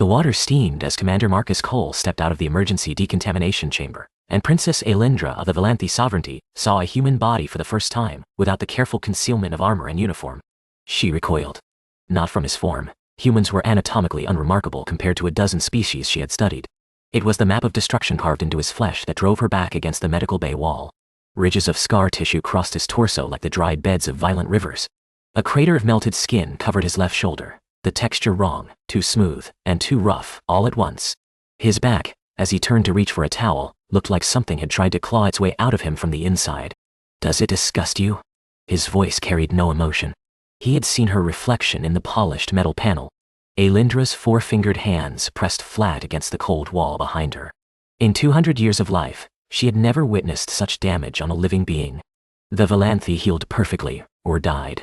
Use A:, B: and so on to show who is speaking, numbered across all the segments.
A: The water steamed as Commander Marcus Cole stepped out of the emergency decontamination chamber, and Princess Aelindra of the Velanthi sovereignty saw a human body for the first time, without the careful concealment of armor and uniform. She recoiled. Not from his form. Humans were anatomically unremarkable compared to a dozen species she had studied. It was the map of destruction carved into his flesh that drove her back against the medical bay wall. Ridges of scar tissue crossed his torso like the dried beds of violent rivers. A crater of melted skin covered his left shoulder, the texture wrong, too smooth, and too rough, all at once. His back, as he turned to reach for a towel, looked like something had tried to claw its way out of him from the inside. "Does it disgust you?" His voice carried no emotion. He had seen her reflection in the polished metal panel. Aelindra's four-fingered hands pressed flat against the cold wall behind her. In 200 years of life, she had never witnessed such damage on a living being. The Velanthi healed perfectly, or died.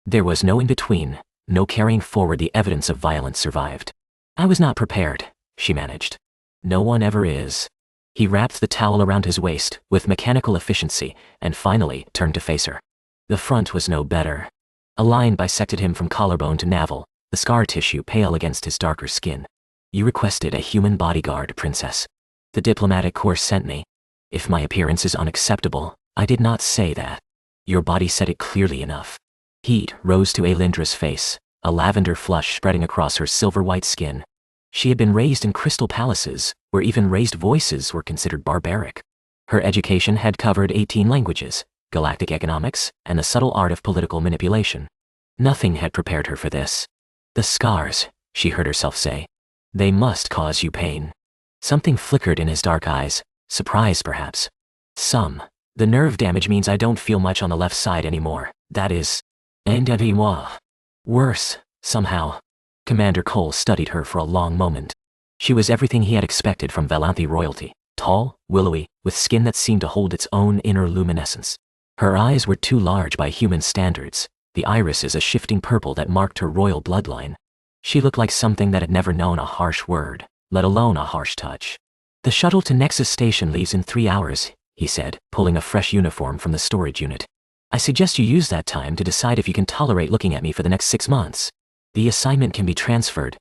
A: There was no in-between, no carrying forward the evidence of violence survived. "I was not prepared," she managed. "No one ever is." He wrapped the towel around his waist with mechanical efficiency and finally turned to face her. The front was no better. A line bisected him from collarbone to navel, the scar tissue pale against his darker skin. "You requested a human bodyguard, Princess. The diplomatic corps sent me. If my appearance is unacceptable, I did not say that. Your body said it clearly enough." Heat rose to Aelindra's face, a lavender flush spreading across her silver-white skin. She had been raised in crystal palaces, where even raised voices were considered barbaric. Her education had covered 18 languages, galactic economics, and the subtle art of political manipulation. Nothing had prepared her for this. "The scars," she heard herself say. "They must cause you pain." Something flickered in his dark eyes, surprise perhaps. "Some. The nerve damage means I don't feel much on the left side anymore. That is... moi. Worse, somehow." Commander Cole studied her for a long moment. She was everything he had expected from Velanthi royalty. Tall, willowy, with skin that seemed to hold its own inner luminescence. Her eyes were too large by human standards, the irises a shifting purple that marked her royal bloodline. She looked like something that had never known a harsh word, let alone a harsh touch. "The shuttle to Nexus Station leaves in 3 hours," he said, pulling a fresh uniform from the storage unit. "I suggest you use that time to decide if you can tolerate looking at me for the next 6 months. The assignment can be transferred."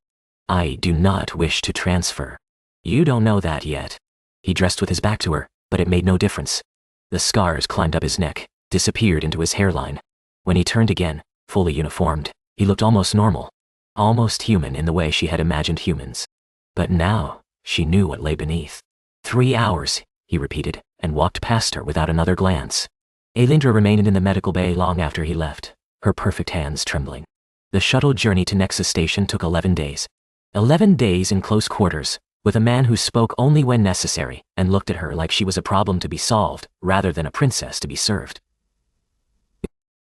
A: "I do not wish to transfer." "You don't know that yet." He dressed with his back to her, but it made no difference. The scars climbed up his neck, disappeared into his hairline. When he turned again, fully uniformed, he looked almost normal, almost human in the way she had imagined humans. But now, she knew what lay beneath. 3 hours, he repeated, and walked past her without another glance. Aelindra remained in the medical bay long after he left, her perfect hands trembling. The shuttle journey to Nexus Station took 11 days. 11 days in close quarters, with a man who spoke only when necessary and looked at her like she was a problem to be solved, rather than a princess to be served.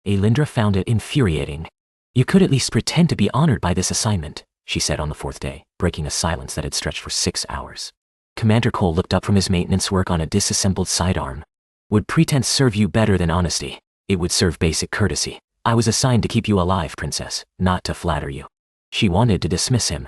A: Aelindra found it infuriating. "You could at least pretend to be honored by this assignment," she said on the 4th day, breaking a silence that had stretched for 6 hours. Commander Cole looked up from his maintenance work on a disassembled sidearm. "Would pretense serve you better than honesty? It would serve basic courtesy. I was assigned to keep you alive, Princess, not to flatter you." She wanted to dismiss him.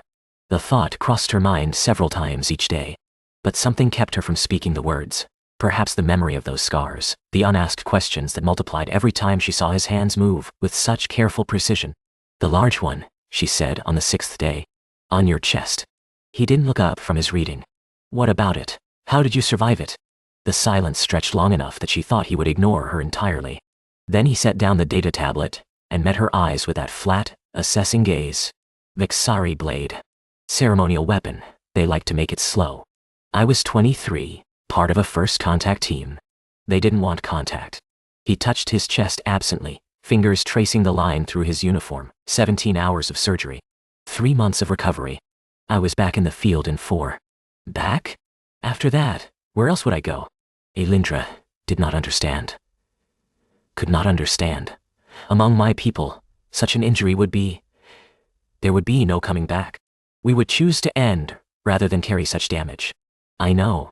A: The thought crossed her mind several times each day. But something kept her from speaking the words. Perhaps the memory of those scars, the unasked questions that multiplied every time she saw his hands move with such careful precision. "The large one," she said on the 6th day. "On your chest." He didn't look up from his reading. "What about it? How did you survive it?" The silence stretched long enough that she thought he would ignore her entirely. Then he set down the data tablet and met her eyes with that flat, assessing gaze. "Vexari blade. Ceremonial weapon. They like to make it slow. I was 23, part of a first contact team. They didn't want contact." He touched his chest absently, fingers tracing the line through his uniform. 17 hours of surgery. 3 months of recovery. I was back in the field in 4. Back? After that, where else would I go? Aelindra did not understand. Could not understand. Among my people, such an injury would be... There would be no coming back. We would choose to end, rather than carry such damage. I know.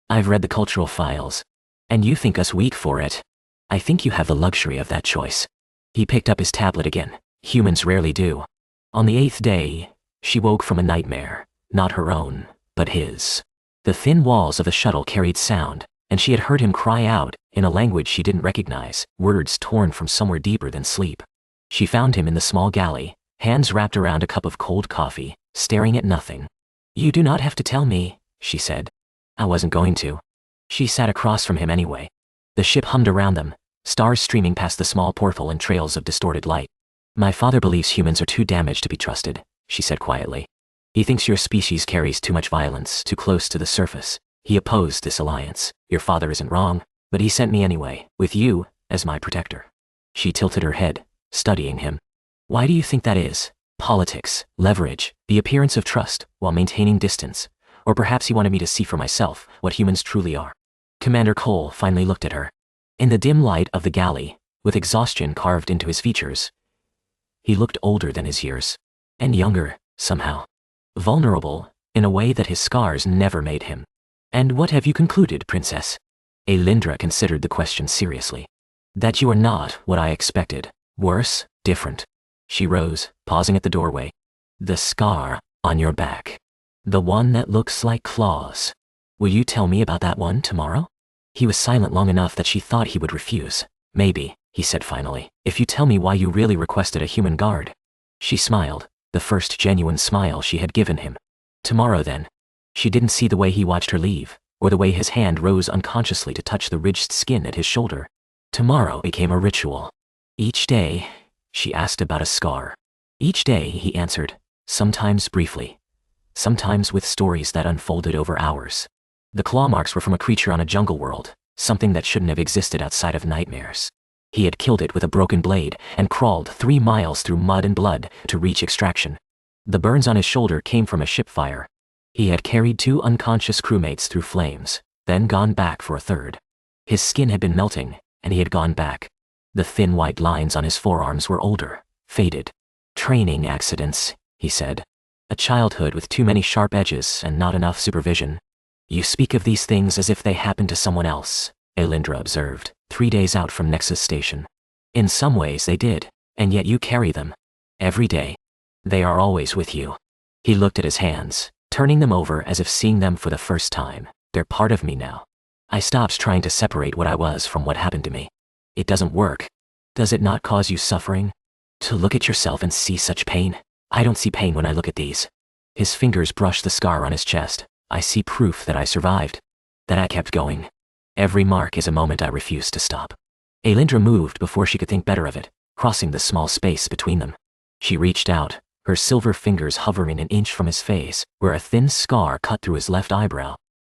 A: I've read the cultural files. And you think us weak for it. I think you have the luxury of that choice. He picked up his tablet again. Humans rarely do. On the 8th day, she woke from a nightmare. Not her own, but his. The thin walls of the shuttle carried sound, and she had heard him cry out, in a language she didn't recognize, words torn from somewhere deeper than sleep. She found him in the small galley, hands wrapped around a cup of cold coffee, staring at nothing. You do not have to tell me, she said. I wasn't going to. She sat across from him anyway. The ship hummed around them, stars streaming past the small porthole in trails of distorted light. My father believes humans are too damaged to be trusted, she said quietly. He thinks your species carries too much violence, too close to the surface. He opposed this alliance. Your father isn't wrong, but he sent me anyway, with you as my protector. She tilted her head, studying him. Why do you think that is? Politics, leverage, the appearance of trust, while maintaining distance. Or perhaps he wanted me to see for myself what humans truly are. Commander Cole finally looked at her. In the dim light of the galley, with exhaustion carved into his features, he looked older than his years. And younger, somehow. Vulnerable, in a way that his scars never made him. And what have you concluded, Princess? Aelindra considered the question seriously. That you are not what I expected. Worse, different. She rose, pausing at the doorway. The scar on your back. The one that looks like claws. Will you tell me about that one tomorrow? He was silent long enough that she thought he would refuse. Maybe, he said finally, if you tell me why you really requested a human guard. She smiled, the first genuine smile she had given him. Tomorrow then. She didn't see the way he watched her leave, or the way his hand rose unconsciously to touch the ridged skin at his shoulder. Tomorrow became a ritual. Each day, she asked about a scar. Each day, he answered, sometimes briefly. Sometimes with stories that unfolded over hours. The claw marks were from a creature on a jungle world, something that shouldn't have existed outside of nightmares. He had killed it with a broken blade and crawled 3 miles through mud and blood to reach extraction. The burns on his shoulder came from a ship fire. He had carried 2 unconscious crewmates through flames, then gone back for a third. His skin had been melting, and he had gone back. The thin white lines on his forearms were older, faded. Training accidents, he said. A childhood with too many sharp edges and not enough supervision. You speak of these things as if they happened to someone else, Aelindra observed, 3 days out from Nexus Station. In some ways they did, and yet you carry them. Every day. They are always with you. He looked at his hands, turning them over as if seeing them for the first time. They're part of me now. I stopped trying to separate what I was from what happened to me. It doesn't work. Does it not cause you suffering? To look at yourself and see such pain? I don't see pain when I look at these. His fingers brushed the scar on his chest. I see proof that I survived. That I kept going. Every mark is a moment I refused to stop. Aelindra moved before she could think better of it, crossing the small space between them. She reached out, her silver fingers hovering an inch from his face, where a thin scar cut through his left eyebrow.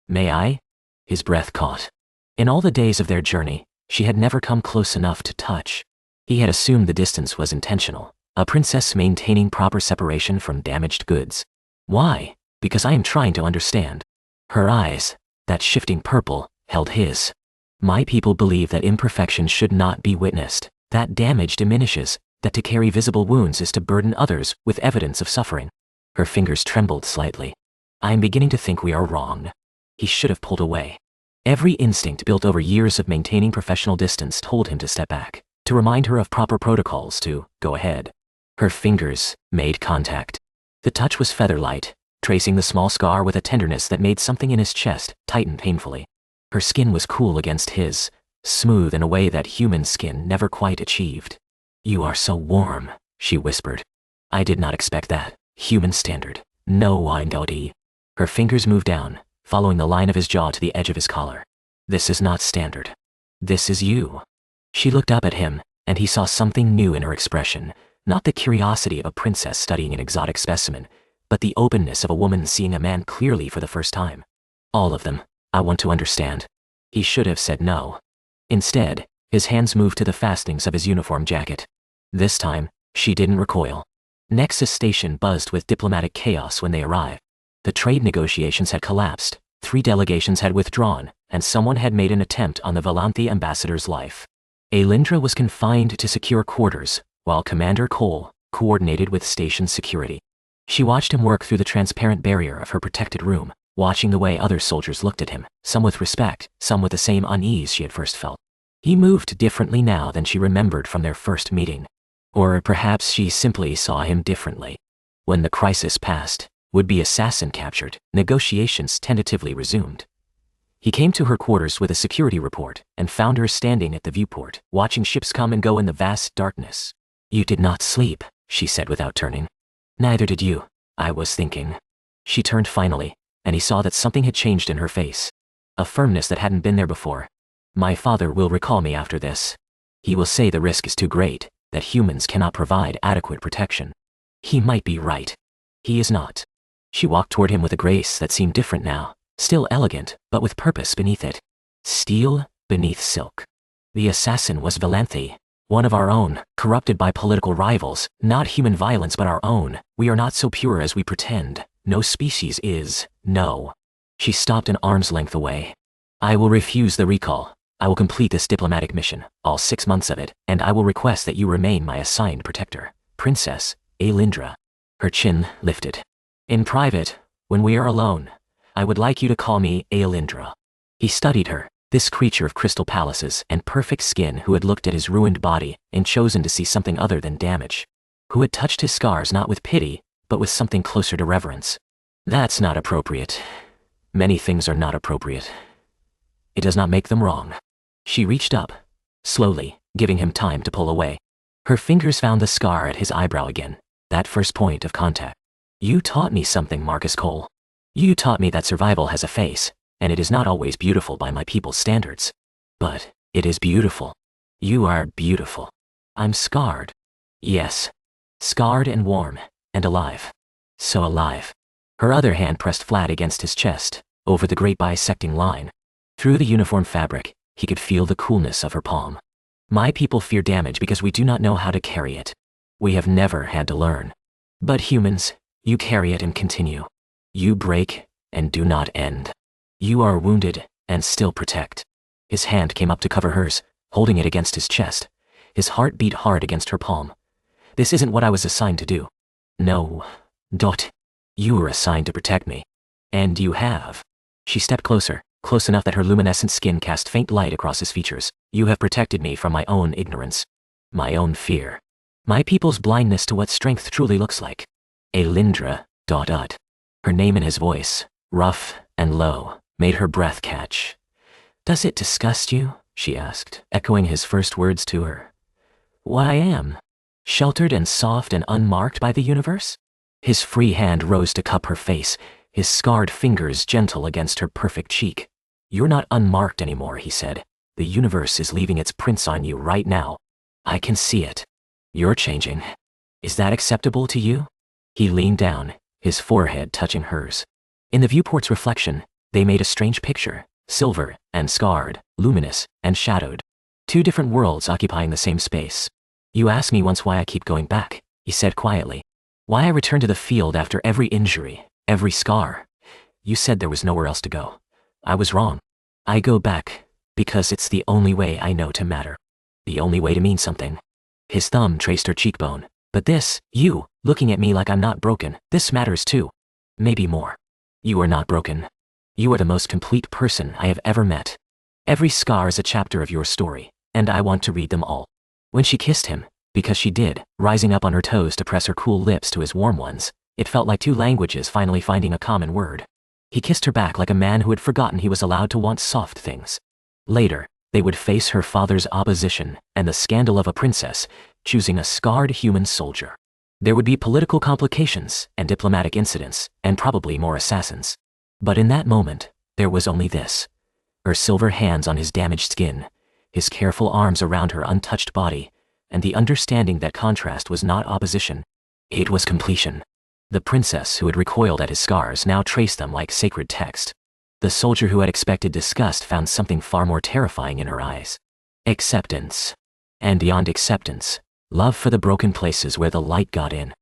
A: May I? His breath caught. In all the days of their journey, she had never come close enough to touch. He had assumed the distance was intentional, a princess maintaining proper separation from damaged goods. Why? Because I am trying to understand. Her eyes, that shifting purple, held his. My people believe that imperfection should not be witnessed, that damage diminishes, that to carry visible wounds is to burden others with evidence of suffering. Her fingers trembled slightly. I am beginning to think we are wrong. He should have pulled away. Every instinct built over years of maintaining professional distance told him to step back, to remind her of proper protocols, to go ahead. Her fingers made contact. The touch was feather-light, tracing the small scar with a tenderness that made something in his chest tighten painfully. Her skin was cool against his, smooth in a way that human skin never quite achieved. You are so warm, she whispered. I did not expect that. Human standard. No Windody. Her fingers moved down, following the line of his jaw to the edge of his collar. This is not standard. This is you. She looked up at him, and he saw something new in her expression, not the curiosity of a princess studying an exotic specimen, but the openness of a woman seeing a man clearly for the first time. All of them. I want to understand. He should have said no. Instead, his hands moved to the fastenings of his uniform jacket. This time, she didn't recoil. Nexus Station buzzed with diplomatic chaos when they arrived. The trade negotiations had collapsed, 3 delegations had withdrawn, and someone had made an attempt on the Velanthi ambassador's life. Aelindra was confined to secure quarters, while Commander Cole coordinated with station security. She watched him work through the transparent barrier of her protected room, watching the way other soldiers looked at him, some with respect, some with the same unease she had first felt. He moved differently now than she remembered from their first meeting. Or perhaps she simply saw him differently. When the crisis passed, would-be assassin captured, negotiations tentatively resumed. He came to her quarters with a security report and found her standing at the viewport, watching ships come and go in the vast darkness. You did not sleep, she said without turning. Neither did you. I was thinking. She turned finally, and he saw that something had changed in her face. A firmness that hadn't been there before. My father will recall me after this. He will say the risk is too great, that humans cannot provide adequate protection. He might be right. He is not. She walked toward him with a grace that seemed different now, still elegant, but with purpose beneath it. Steel beneath silk. The assassin was Velanthi, one of our own, corrupted by political rivals, not human violence but our own. We are not so pure as we pretend. No species is, no. She stopped an arm's length away. I will refuse the recall. I will complete this diplomatic mission, all 6 months of it, and I will request that you remain my assigned protector, Princess Aelindra. Her chin lifted. In private, when we are alone, I would like you to call me Aelindra. He studied her, this creature of crystal palaces and perfect skin who had looked at his ruined body and chosen to see something other than damage. Who had touched his scars not with pity, but with something closer to reverence. That's not appropriate. Many things are not appropriate. It does not make them wrong. She reached up, slowly, giving him time to pull away. Her fingers found the scar at his eyebrow again, that first point of contact. You taught me something, Marcus Cole. You taught me that survival has a face, and it is not always beautiful by my people's standards. But it is beautiful. You are beautiful. I'm scarred. Yes. Scarred and warm, and alive. So alive. Her other hand pressed flat against his chest, over the great bisecting line. Through the uniform fabric, he could feel the coolness of her palm. My people fear damage because we do not know how to carry it. We have never had to learn. But humans, you carry it and continue. You break and do not end. You are wounded and still protect. His hand came up to cover hers, holding it against his chest. His heart beat hard against her palm. This isn't what I was assigned to do. No, Dot. You were assigned to protect me. And you have. She stepped closer, close enough that her luminescent skin cast faint light across his features. You have protected me from my own ignorance. My own fear. My people's blindness to what strength truly looks like. Aelindra, Dot. Her name in his voice, rough and low, made her breath catch. Does it disgust you? She asked, echoing his first words to her. What I am? Sheltered and soft and unmarked by the universe? His free hand rose to cup her face, his scarred fingers gentle against her perfect cheek. You're not unmarked anymore, he said. The universe is leaving its prints on you right now. I can see it. You're changing. Is that acceptable to you? He leaned down, his forehead touching hers. In the viewport's reflection, they made a strange picture, silver and scarred, luminous and shadowed. 2 different worlds occupying the same space. You asked me once why I keep going back, he said quietly. Why I return to the field after every injury, every scar. You said there was nowhere else to go. I was wrong. I go back because it's the only way I know to matter. The only way to mean something. His thumb traced her cheekbone. But this, you, looking at me like I'm not broken, this matters too. Maybe more. You are not broken. You are the most complete person I have ever met. Every scar is a chapter of your story, and I want to read them all. When she kissed him, because she did, rising up on her toes to press her cool lips to his warm ones, it felt like 2 languages finally finding a common word. He kissed her back like a man who had forgotten he was allowed to want soft things. Later, they would face her father's opposition and the scandal of a princess, choosing a scarred human soldier. There would be political complications and diplomatic incidents, and probably more assassins. But in that moment, there was only this. Her silver hands on his damaged skin, his careful arms around her untouched body, and the understanding that contrast was not opposition. It was completion. The princess who had recoiled at his scars now traced them like sacred text. The soldier who had expected disgust found something far more terrifying in her eyes. Acceptance. And beyond acceptance, love for the broken places where the light got in.